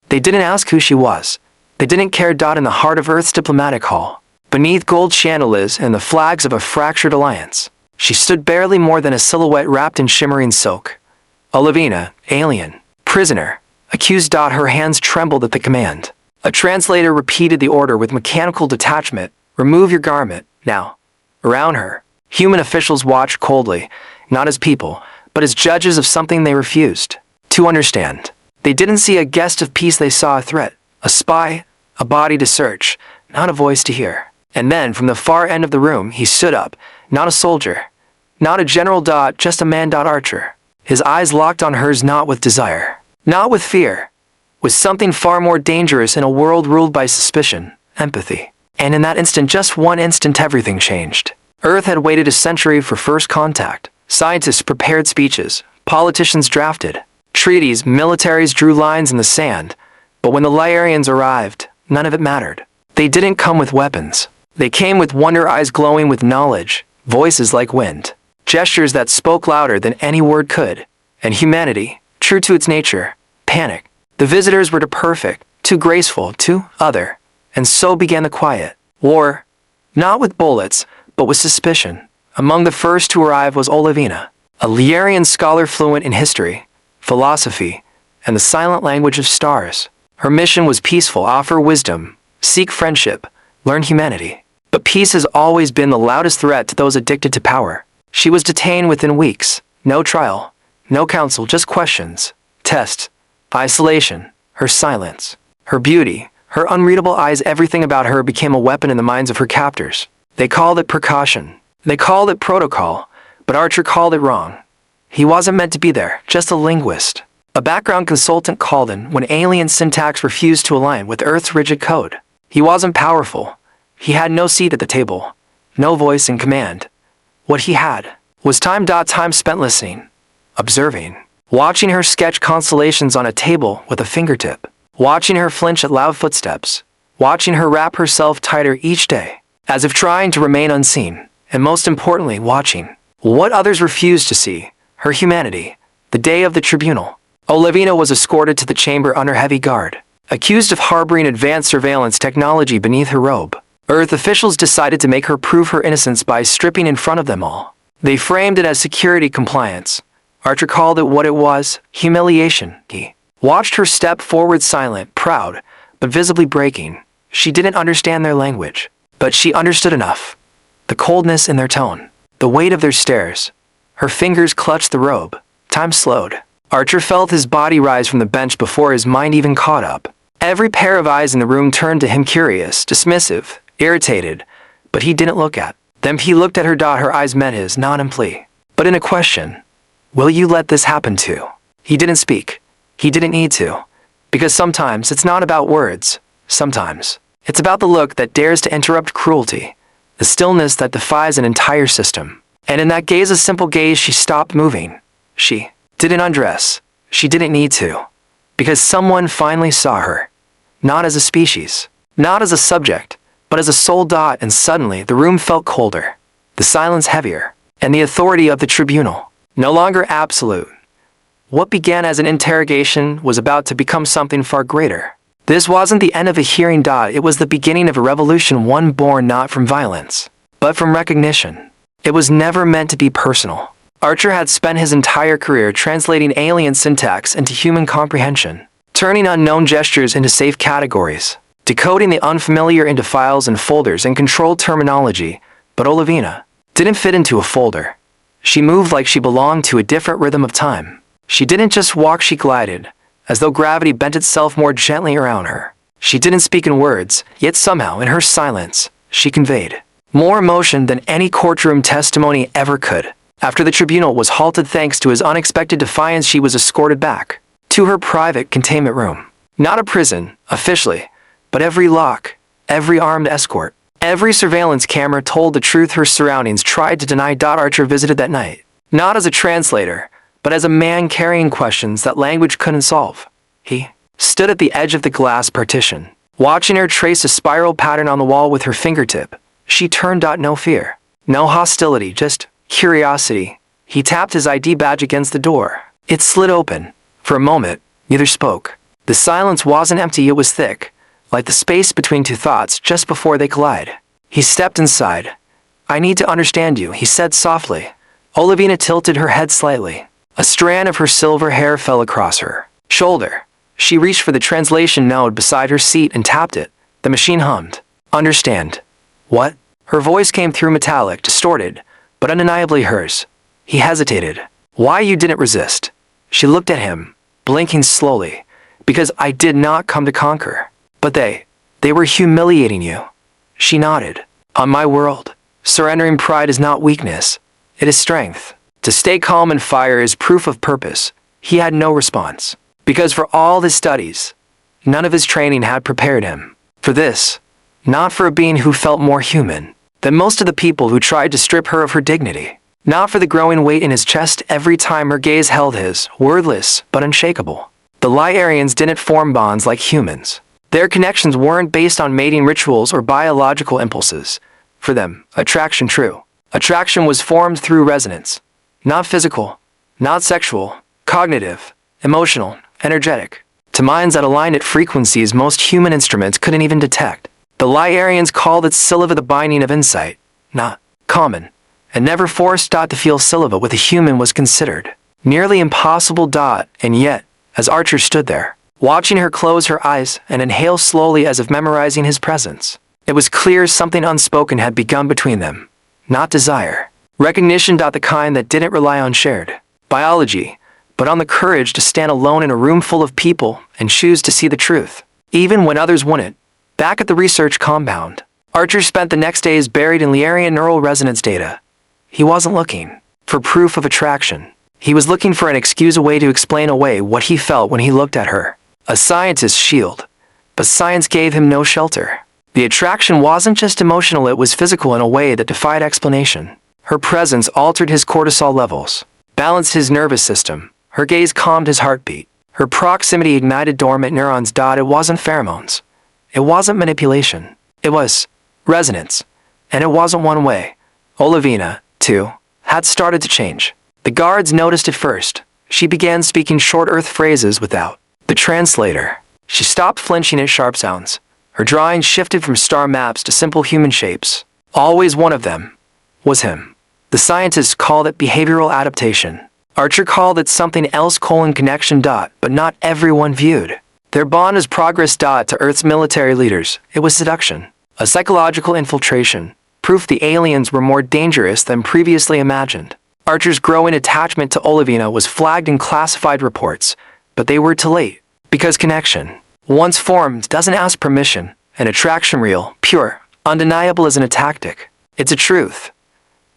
They didn't ask who she was. They didn't care. In the heart of Earth's diplomatic hall, beneath gold chandeliers and the flags of a fractured alliance, she stood barely more than a silhouette wrapped in shimmering silk. Olevina, alien, prisoner, accused. Her hands trembled at the command. A translator repeated the order with mechanical detachment. Remove your garment, now. Around her, human officials watched coldly, not as people, but as judges of something they refused to understand. They didn't see a guest of peace, they saw a threat, a spy, a body to search, not a voice to hear. And then, from the far end of the room, he stood up, not a soldier, not a general. Just a man. Archer. His eyes locked on hers, not with desire, not with fear, with something far more dangerous in a world ruled by suspicion, empathy. And in that instant, just one instant, everything changed. Earth had waited a century for first contact. Scientists prepared speeches, politicians drafted treaties, militaries drew lines in the sand. But when the Lyarians arrived, none of it mattered. They didn't come with weapons. They came with wonder, eyes glowing with knowledge, voices like wind, gestures that spoke louder than any word could, and humanity, true to its nature, panic. The visitors were too perfect, too graceful, too other, and so began the quiet war, not with bullets, but with suspicion. Among the first to arrive was Olevina, a Lyarian scholar fluent in history, philosophy, and the silent language of stars. Her mission was peaceful: offer wisdom, seek friendship, learn humanity. But peace has always been the loudest threat to those addicted to power. She was detained within weeks. No trial, no counsel, just questions, tests, isolation. Her silence, her beauty, her unreadable eyes, everything about her became a weapon in the minds of her captors. They called it precaution. They called it protocol. But Archer called it wrong. He wasn't meant to be there, just a linguist. A background consultant called in when alien syntax refused to align with Earth's rigid code. He wasn't powerful. He had no seat at the table, no voice in command. What he had was time. Time spent listening, observing, watching her sketch constellations on a table with a fingertip, watching her flinch at loud footsteps, watching her wrap herself tighter each day, as if trying to remain unseen, and most importantly, watching what others refused to see, her humanity. The day of the tribunal, Olevina was escorted to the chamber under heavy guard, accused of harboring advanced surveillance technology beneath her robe. Earth officials decided to make her prove her innocence by stripping in front of them all. They framed it as security compliance. Archer called it what it was: humiliation. He watched her step forward, silent, proud, but visibly breaking. She didn't understand their language, but she understood enough. The coldness in their tone, the weight of their stares. Her fingers clutched the robe. Time slowed. Archer felt his body rise from the bench before his mind even caught up. Every pair of eyes in the room turned to him, curious, dismissive, irritated, but he didn't look at them. He looked at her. Her eyes met his, not in plea, but in a question. Will you let this happen too? He didn't speak. He didn't need to. Because sometimes it's not about words. Sometimes it's about the look that dares to interrupt cruelty, the stillness that defies an entire system. And in that gaze, a simple gaze, she stopped moving. She didn't undress. She didn't need to. Because someone finally saw her. Not as a species, not as a subject, but as a soul. And suddenly the room felt colder, the silence heavier, and the authority of the tribunal no longer absolute. What began as an interrogation was about to become something far greater. This wasn't the end of a hearing. It was the beginning of a revolution, one born not from violence, but from recognition. It was never meant to be personal. Archer had spent his entire career translating alien syntax into human comprehension, turning unknown gestures into safe categories, decoding the unfamiliar into files and folders and controlled terminology. But Olevina didn't fit into a folder. She moved like she belonged to a different rhythm of time. She didn't just walk, she glided, as though gravity bent itself more gently around her. She didn't speak in words, yet somehow in her silence, she conveyed more emotion than any courtroom testimony ever could. After the tribunal was halted thanks to his unexpected defiance, she was escorted back to her private containment room. Not a prison, officially, but every lock, every armed escort, every surveillance camera told the truth. Her surroundings tried to deny. Archer visited that night, not as a translator, but as a man carrying questions that language couldn't solve. He stood at the edge of the glass partition, watching her trace a spiral pattern on the wall with her fingertip. She turned. No fear, no hostility, just curiosity. He tapped his ID badge against the door. It slid open. For a moment, neither spoke. The silence wasn't empty, it was thick, like the space between two thoughts just before they collide. He stepped inside. "I need to understand you," he said softly. Olevina tilted her head slightly. A strand of her silver hair fell across her shoulder. She reached for the translation node beside her seat and tapped it. The machine hummed. "Understand." "What?" Her voice came through metallic, distorted, but undeniably hers. He hesitated. "Why you didn't resist?" She looked at him, blinking slowly. "Because I did not come to conquer. But they were humiliating you." She nodded. "On my world, surrendering pride is not weakness. It is strength. To stay calm in fire is proof of purpose." He had no response. Because for all his studies, none of his training had prepared him for this. Not for a being who felt more human than most of the people who tried to strip her of her dignity. Not for the growing weight in his chest every time her gaze held his, wordless but unshakable. The Lyarians didn't form bonds like humans. Their connections weren't based on mating rituals or biological impulses. For them, attraction true. Attraction was formed through resonance. Not physical, not sexual, cognitive, emotional, energetic. To minds that aligned at frequencies most human instruments couldn't even detect. The Lyarians called it Silva, the binding of insight. Not common. And never forced to feel Silva with a human was considered nearly impossible. And yet, as Archer stood there, watching her close her eyes and inhale slowly as if memorizing his presence, it was clear something unspoken had begun between them. Not desire. Recognition. The kind that didn't rely on shared biology, but on the courage to stand alone in a room full of people and choose to see the truth, even when others wouldn't. Back at the research compound, Archer spent the next days buried in Lyarian neural resonance data. He wasn't looking for proof of attraction. He was looking for an excuse, a way to explain away what he felt when he looked at her. A scientist's shield. But science gave him no shelter. The attraction wasn't just emotional, it was physical in a way that defied explanation. Her presence altered his cortisol levels, balanced his nervous system. Her gaze calmed his heartbeat. Her proximity ignited dormant neurons. It wasn't pheromones. It wasn't manipulation. It was resonance. And it wasn't one way. Olevina, too, had started to change. The guards noticed it first. She began speaking short earth phrases without the translator. She stopped flinching at sharp sounds. Her drawings shifted from star maps to simple human shapes. Always one of them was him. The scientists called it behavioral adaptation. Archer called it something else: connection. But not everyone viewed their bond as progress. To Earth's military leaders, it was seduction, a psychological infiltration, proof the aliens were more dangerous than previously imagined. Archer's growing attachment to Olevina was flagged in classified reports, but they were too late. Because connection, once formed, doesn't ask permission. An attraction, real, pure, undeniable, isn't a tactic. It's a truth.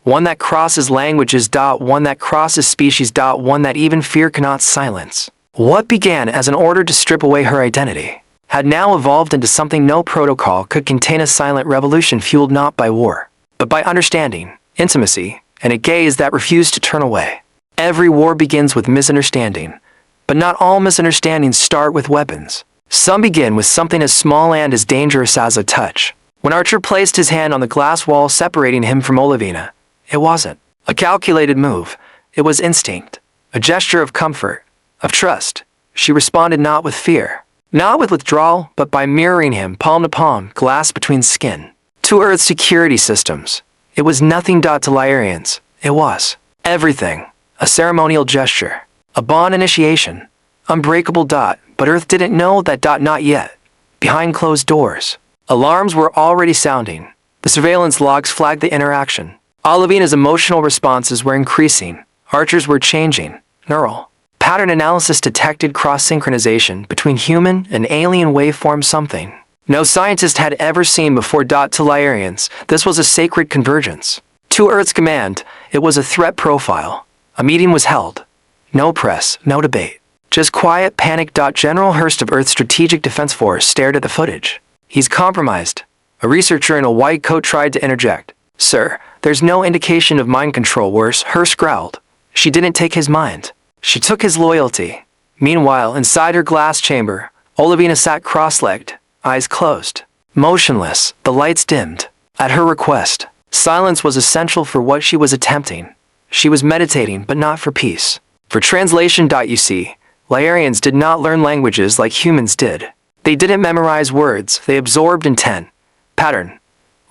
One that crosses languages. One that crosses species. One that even fear cannot silence. What began as an order to strip away her identity had now evolved into something no protocol could contain: a silent revolution fueled not by war, but by understanding, intimacy, and a gaze that refused to turn away. Every war begins with misunderstanding, but not all misunderstandings start with weapons. Some begin with something as small and as dangerous as a touch. When Archer placed his hand on the glass wall separating him from Olevina, it wasn't a calculated move. It was instinct, a gesture of comfort, of trust. She responded not with fear, not with withdrawal, but by mirroring him, palm to palm, glass between skin. To Earth's security systems, it was nothing. To Lyarians, it was everything. A ceremonial gesture, a bond initiation, unbreakable. But Earth didn't know that. Not yet. Behind closed doors, alarms were already sounding. The surveillance logs flagged the interaction. Olevina's emotional responses were increasing. Archer's were changing. Neural pattern analysis detected cross-synchronization between human and alien waveforms, something no scientist had ever seen before. To Lyarians, this was a sacred convergence. To Earth's command, it was a threat profile. A meeting was held. No press, no debate. Just quiet panic. General Hurst of Earth's Strategic Defense Force stared at the footage. "He's compromised." A researcher in a white coat tried to interject. "Sir, there's no indication of mind control." Worse, Hurst growled. She didn't take his mind. She took his loyalty. Meanwhile, inside her glass chamber, Olevina sat cross-legged, eyes closed, motionless. The lights dimmed. At her request, silence was essential for what she was attempting. She was meditating, but not for peace. For translation. You see, Lyarians did not learn languages like humans did. They didn't memorize words, they absorbed intent, pattern,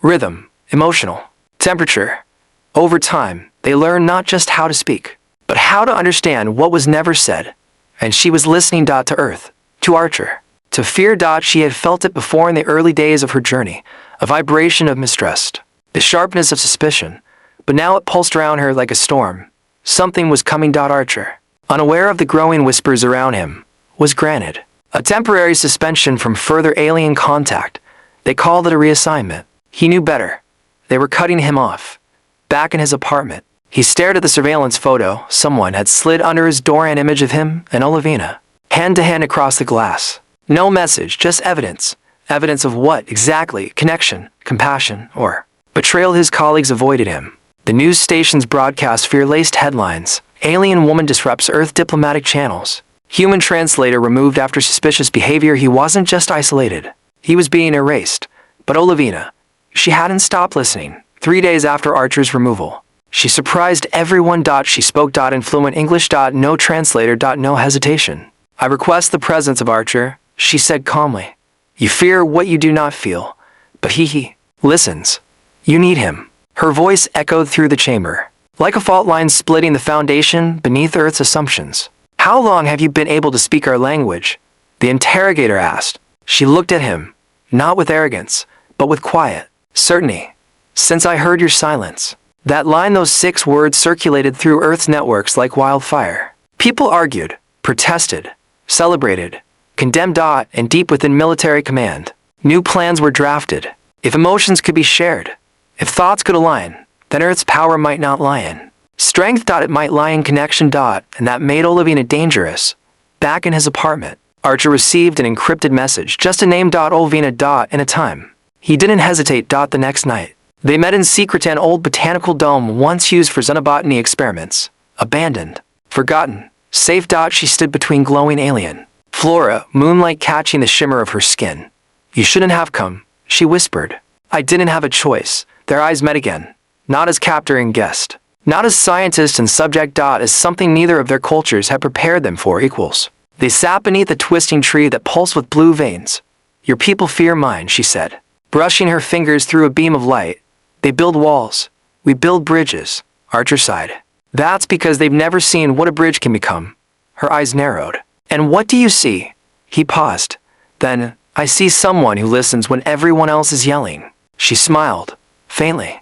rhythm, emotional, temperature. Over time, they learned not just how to speak, but how to understand what was never said. And she was listening to Earth, to Archer, to fear. She had felt it before in the early days of her journey, a vibration of mistrust, the sharpness of suspicion, but now it pulsed around her like a storm. Something was coming. Archer, unaware of the growing whispers around him, was granted a temporary suspension from further alien contact. They called it a reassignment. He knew better. They were cutting him off. Back in his apartment, he stared at the surveillance photo. Someone had slid under his door an image of him and Olevina, hand to hand across the glass. No message, just evidence. Evidence of what exactly? Connection, compassion, or betrayal. His colleagues avoided him. The news stations broadcast fear-laced headlines. Alien woman disrupts Earth diplomatic channels. Human translator removed after suspicious behavior. He wasn't just isolated. He was being erased. But Olevina, she hadn't stopped listening. 3 days after Archer's removal, she surprised everyone. She spoke in fluent English. No translator. No hesitation. I request the presence of Archer, she said calmly. You fear what you do not feel, but he listens. You need him. Her voice echoed through the chamber, like a fault line splitting the foundation beneath Earth's assumptions. How long have you been able to speak our language? The interrogator asked. She looked at him, not with arrogance, but with quiet certainty. Since I heard your silence. That line, those 6 words circulated through Earth's networks like wildfire. People argued, protested, celebrated, condemned. And deep within military command, new plans were drafted. If emotions could be shared, if thoughts could align, then Earth's power might not lie in strength. It might lie in connection. And that made Olevina dangerous. Back in his apartment, Archer received an encrypted message, just a name. Olevina. In a time. He didn't hesitate. The next night, they met in secret. An old botanical dome once used for xenobotany experiments. Abandoned. Forgotten. Safe. She stood between glowing alien flora, moonlight catching the shimmer of her skin. You shouldn't have come, she whispered. I didn't have a choice. Their eyes met again. Not as captor and guest. Not as scientist and subject. As something neither of their cultures had prepared them for. Equals. They sat beneath a twisting tree that pulsed with blue veins. Your people fear mine, she said, brushing her fingers through a beam of light. They build walls. We build bridges, Archer sighed. That's because they've never seen what a bridge can become. Her eyes narrowed. And what do you see? He paused. Then, I see someone who listens when everyone else is yelling. She smiled, faintly.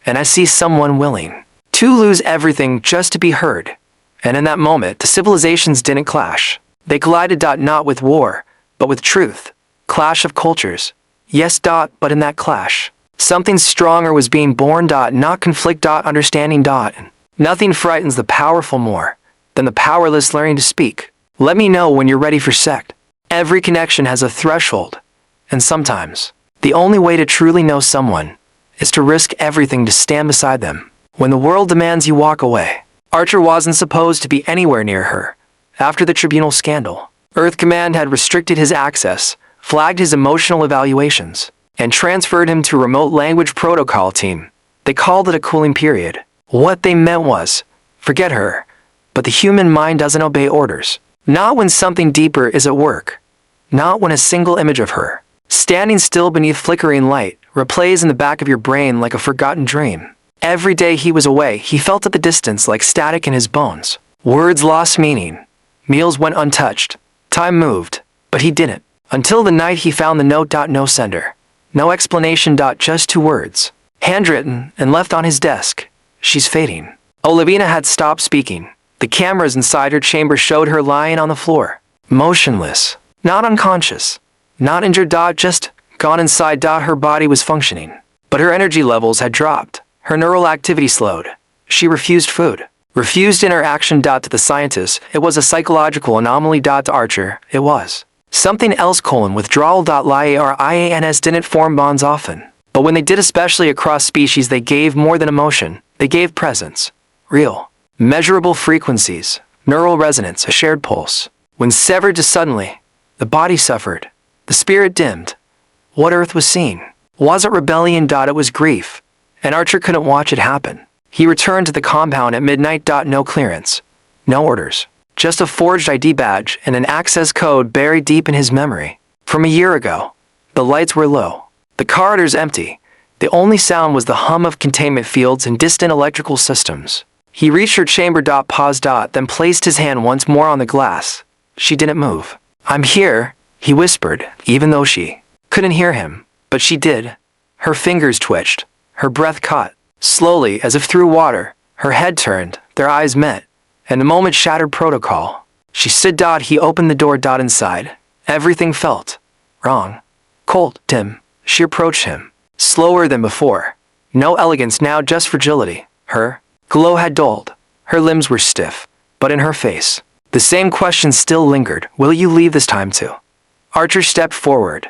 And I see someone willing to lose everything just to be heard. And in that moment, the civilizations didn't clash. They collided. Not with war, but with truth. Clash of cultures. Yes. But in that clash, something stronger was being born. Not conflict. Understanding. Nothing frightens the powerful more than the powerless learning to speak. Let me know when you're ready for sect. Every connection has a threshold. And sometimes, the only way to truly know someone is to risk everything to stand beside them. When the world demands you walk away. Archer wasn't supposed to be anywhere near her. After the tribunal scandal, Earth Command had restricted his access, flagged his emotional evaluations, and transferred him to a remote language protocol team. They called it a cooling period. What they meant was, forget her. But the human mind doesn't obey orders. Not when something deeper is at work. Not when a single image of her, standing still beneath flickering light, replays in the back of your brain like a forgotten dream. Every day he was away, he felt at the distance like static in his bones. Words lost meaning. Meals went untouched. Time moved, but he didn't. Until the night he found the note. No sender. No explanation. Just 2 words. Handwritten and left on his desk. She's fading. Olevina had stopped speaking. The cameras inside her chamber showed her lying on the floor. Motionless. Not unconscious. Not injured. Just gone inside. Her body was functioning. But her energy levels had dropped. Her neural activity slowed. She refused food. Refused interaction. To the scientists, it was a psychological anomaly. To Archer, it was something else. Withdrawal. Lyarians didn't form bonds often. But when they did, especially across species, they gave more than emotion. They gave presence. Real. Measurable frequencies. Neural resonance. A shared pulse. When severed suddenly, the body suffered. The spirit dimmed. What Earth was seeing wasn't rebellion. It was grief. And Archer couldn't watch it happen. He returned to the compound at midnight. No clearance. No orders. just a forged ID badge and an access code buried deep in his memory. From a year ago, the lights were low, the corridors empty. The only sound was the hum of containment fields and distant electrical systems. He reached her chamber. Paused. Then placed his hand once more on the glass. She didn't move. "I'm here," he whispered, even though she couldn't hear him. But she did. Her fingers twitched. Her breath caught. Slowly, as if through water, her head turned, their eyes met, and the moment shattered protocol. She stood. He opened the door. Inside, everything felt wrong. Cold, dim. She approached him, slower than before. No elegance now, just fragility. Her glow had dulled. Her limbs were stiff, but in her face, the same question still lingered. "Will you leave this time too?" Archer stepped forward.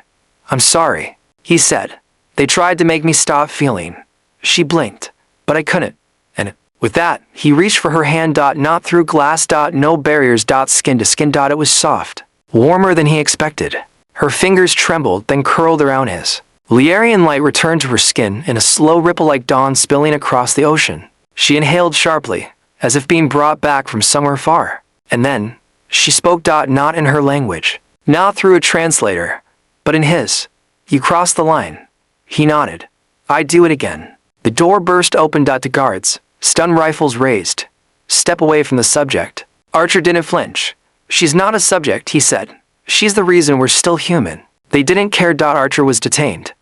"I'm sorry," he said. "They tried to make me stop feeling." She blinked, "But I couldn't." And with that, he reached for her hand. Not through glass. No barriers. Skin to skin. It was soft, warmer than he expected. Her fingers trembled, then curled around his. Lyarian light returned to her skin in a slow ripple like dawn spilling across the ocean. She inhaled sharply, as if being brought back from somewhere far. And then, she spoke. Not in her language, not through a translator, but in his. "You crossed the line." He nodded. "I'd do it again." The door burst open. To guards, stun rifles raised. "Step away from the subject." Archer didn't flinch. "She's not a subject," he said. "She's the reason we're still human." They didn't care. Archer was detained.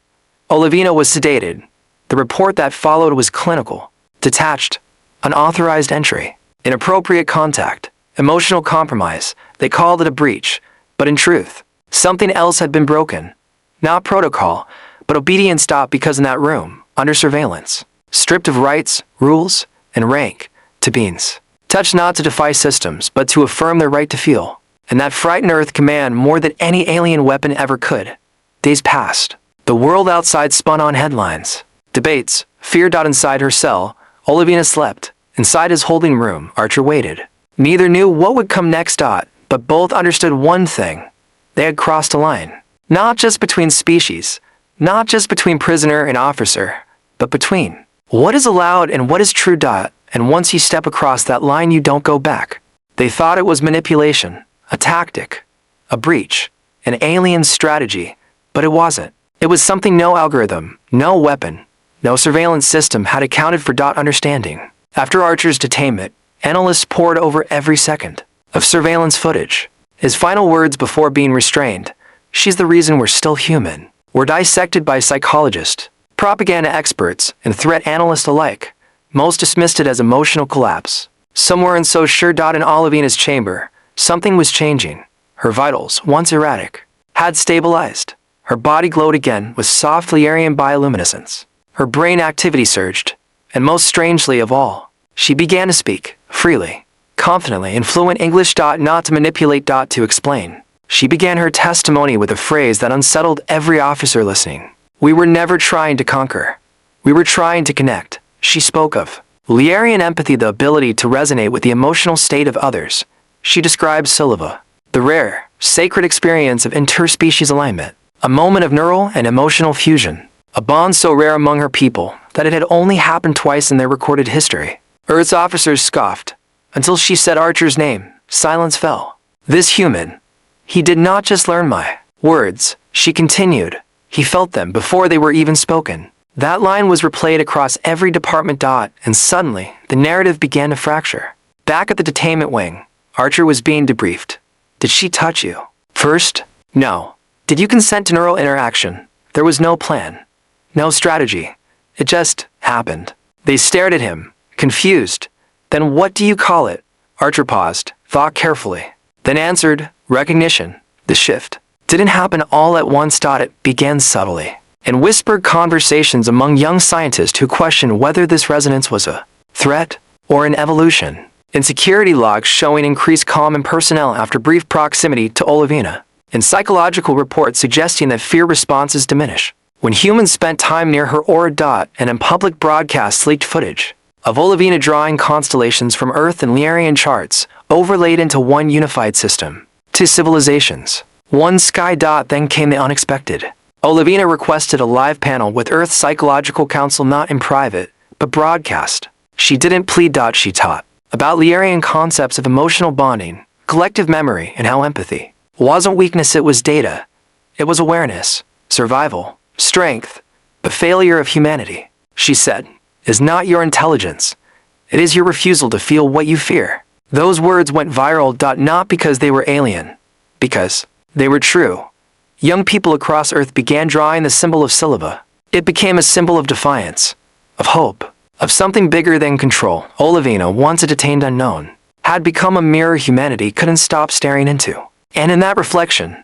Olevina was sedated. The report that followed was clinical. Detached. Unauthorized entry. Inappropriate contact. Emotional compromise. They called it a breach. But in truth, something else had been broken. Not protocol, but obedience. Because in that room, under surveillance, stripped of rights, rules, and rank, to beings, touched not to defy systems, but to affirm their right to feel. And that frightened Earth command more than any alien weapon ever could. Days passed. The world outside spun on headlines. Debates. Fear. Inside her cell, Olevina slept. Inside his holding room, Archer waited. Neither knew what would come next. But both understood one thing. They had crossed a line. Not just between species. Not just between prisoner and officer. But between what is allowed and what is true. And once you step across that line, you don't go back. They thought it was manipulation. A tactic, a breach, an alien strategy, but it wasn't. It was something no algorithm, no weapon, no surveillance system had accounted for. Understanding. After Archer's detainment, analysts pored over every second of surveillance footage. His final words before being restrained, "She's the reason we're still human," were dissected by psychologists, propaganda experts, and threat analysts alike. Most dismissed it as emotional collapse. Some weren't so sure. In Olevina's chamber, something was changing. Her vitals, once erratic, had stabilized. Her body glowed again with soft Lyarian bioluminescence. Her brain activity surged. And most strangely of all, she began to speak, freely, confidently in fluent English. Not to manipulate. To explain. She began her testimony with a phrase that unsettled every officer listening. "We were never trying to conquer. We were trying to connect." She spoke of Lyarian empathy, the ability to resonate with the emotional state of others. She described Silva, the rare, sacred experience of interspecies alignment, a moment of neural and emotional fusion, a bond so rare among her people that it had only happened twice in their recorded history. Earth's officers scoffed. Until she said Archer's name, silence fell. "This human, he did not just learn my words," she continued. "He felt them before they were even spoken." That line was replayed across every department. And suddenly, the narrative began to fracture. Back at the detainment wing, Archer was being debriefed. "Did she touch you?" "First, no." "Did you consent to neural interaction?" "There was no plan. No strategy. It just happened." They stared at him, confused. "Then what do you call it?" Archer paused, thought carefully, then answered, "Recognition." The shift didn't happen all at once. It began subtly, in whispered conversations among young scientists who questioned whether this resonance was a threat or an evolution. In security logs showing increased calm in personnel after brief proximity to Olevina. In psychological reports suggesting that fear responses diminish when humans spent time near her aura. And in public broadcasts leaked footage of Olevina drawing constellations from Earth and Lyarian charts, overlaid into one unified system. 2 civilizations. 1 sky. Then came the unexpected. Olevina requested a live panel with Earth's Psychological Council, not in private, but broadcast. She didn't plead. She taught about Lyarian concepts of emotional bonding, collective memory and how empathy wasn't weakness, it was data. It was awareness, survival, strength. The failure of humanity, she said, is not your intelligence. It is your refusal to feel what you fear. Those words went viral. Not because they were alien, because they were true. Young people across Earth began drawing the symbol of Silva. It became a symbol of defiance, of hope, of something bigger than control. Olevina, once a detained unknown, had become a mirror humanity couldn't stop staring into. And in that reflection,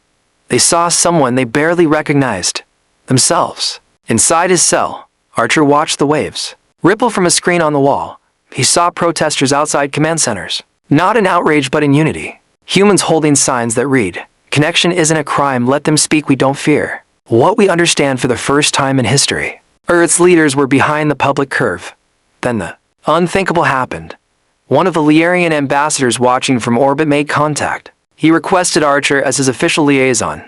they saw someone they barely recognized, themselves. Inside his cell, Archer watched the waves ripple from a screen on the wall. He saw protesters outside command centers, not in outrage but in unity. Humans holding signs that read, "Connection isn't a crime, let them speak, we don't fear." What we understand for the first time in history. Earth's leaders were behind the public curve. Then the unthinkable happened. One of the Lyarian ambassadors watching from orbit made contact. He requested Archer as his official liaison.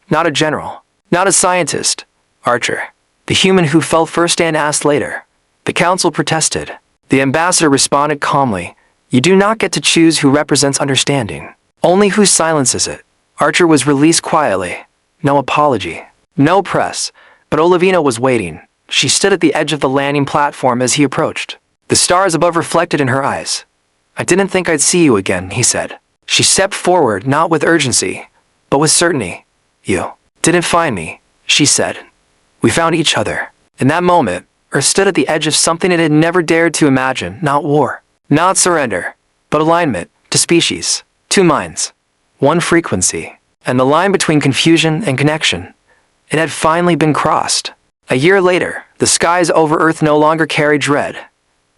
Not a general, not a scientist. Archer, the human who fell first and asked later. The council protested. The ambassador responded calmly, "You do not get to choose who represents understanding, only who silences it." Archer was released quietly. No apology, no press, but Olevina was waiting. She stood at the edge of the landing platform as he approached. The stars above reflected in her eyes. "I didn't think I'd see you again," he said. She stepped forward, not with urgency, but with certainty. "You didn't find me," she said. "We found each other." In that moment, Earth stood at the edge of something it had never dared to imagine. Not war, not surrender, but alignment. Two species, two minds, one frequency. And the line between confusion and connection, it had finally been crossed. A year later, the skies over Earth no longer carried dread.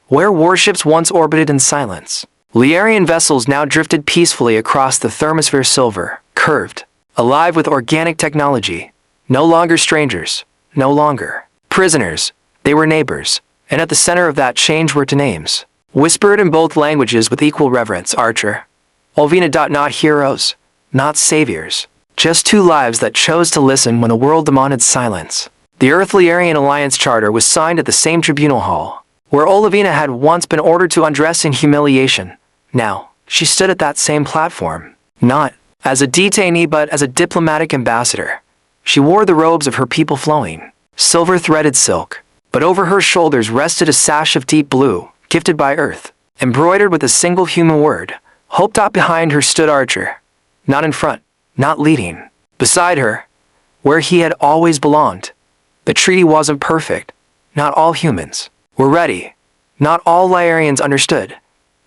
Where warships once orbited in silence, Lyarian vessels now drifted peacefully across the thermosphere, silver, curved, alive with organic technology. No longer strangers, no longer prisoners. They were neighbors, and at the center of that change were two names, whispered in both languages with equal reverence: Archer, Olevina. Not heroes, not saviors, just two lives that chose to listen when the world demanded silence. The Earth-Lyarian Alliance Charter was signed at the same tribunal hall, where Olevina had once been ordered to undress in humiliation. Now, she stood at that same platform, not as a detainee but as a diplomatic ambassador. She wore the robes of her people, flowing, silver-threaded silk, but over her shoulders rested a sash of deep blue, gifted by Earth, embroidered with a single human word, hope. Behind her stood Archer, not in front, not leading, beside her, where he had always belonged. The treaty wasn't perfect. Not all humans were ready. Not all Lyarians understood.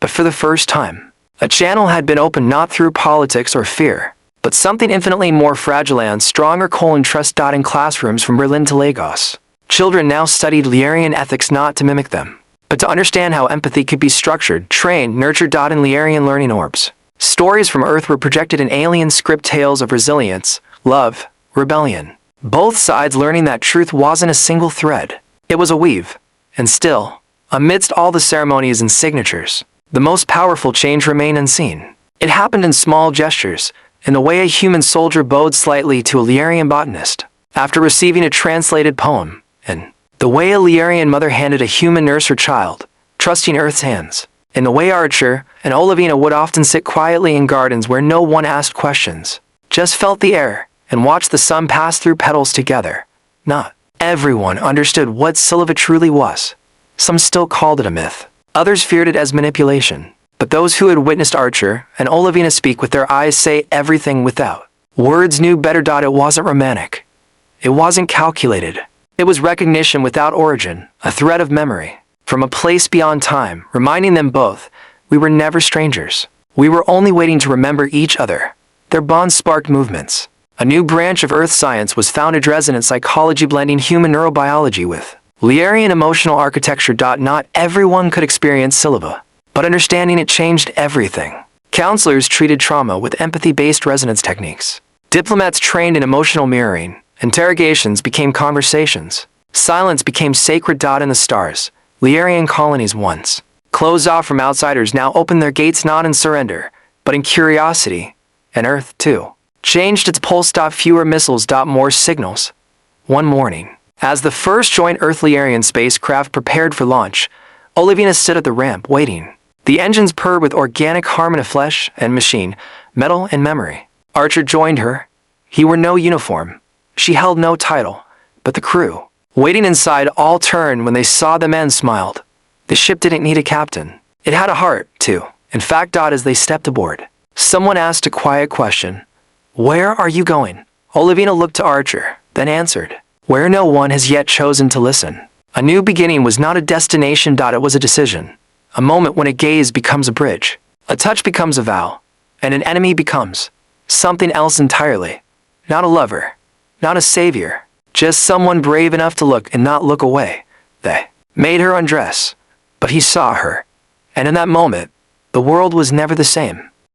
But for the first time, a channel had been opened, not through politics or fear, but something infinitely more fragile and stronger. Trust. In classrooms from Berlin to Lagos, children now studied Lyarian ethics not to mimic them, but to understand how empathy could be structured, trained, nurtured. In Lyarian learning orbs, stories from Earth were projected in alien script, tales of resilience, love, rebellion. Both sides learning that truth wasn't a single thread. It was a weave. And still, amidst all the ceremonies and signatures, the most powerful change remained unseen. It happened in small gestures, in the way a human soldier bowed slightly to a Lyarian botanist after receiving a translated poem, and the way a Lyarian mother handed a human nurse her child, trusting Earth's hands. In the way Archer and Olevina would often sit quietly in gardens where no one asked questions, just felt the air and watched the sun pass through petals together. Not everyone understood what Silva truly was. Some still called it a myth. Others feared it as manipulation. But those who had witnessed Archer and Olevina speak with their eyes, say everything without words, knew better. It wasn't romantic. It wasn't calculated. It was recognition without origin, a thread of memory, from a place beyond time, reminding them both, we were never strangers. We were only waiting to remember each other. Their bond sparked movements. A new branch of Earth science was founded, resonant psychology, blending human neurobiology with Lyarian emotional architecture. Not everyone could experience Silva, but understanding it changed everything. Counselors treated trauma with empathy-based resonance techniques. Diplomats trained in emotional mirroring. Interrogations became conversations. Silence became sacred. In the stars, Lyarian colonies, once closed off from outsiders, now opened their gates not in surrender, but in curiosity. And Earth, too, changed its pulse. Fewer missiles. More signals. One morning, as the first joint Earth-Lyarian spacecraft prepared for launch, Olevina stood at the ramp, waiting. The engines purred with organic harmony of flesh and machine, metal and memory. Archer joined her. He wore no uniform. She held no title, but the crew, waiting inside, all turned when they saw the men smiled. The ship didn't need a captain. It had a heart, too. In fact, as they stepped aboard, someone asked a quiet question. Where are you going? Olevina looked to Archer, then answered, where no one has yet chosen to listen. A new beginning was not a destination. It was a decision. A moment when a gaze becomes a bridge. A touch becomes a vow. And an enemy becomes something else entirely. Not a lover. Not a savior. Just someone brave enough to look and not look away. They made her undress. But he saw her. And in that moment, the world was never the same.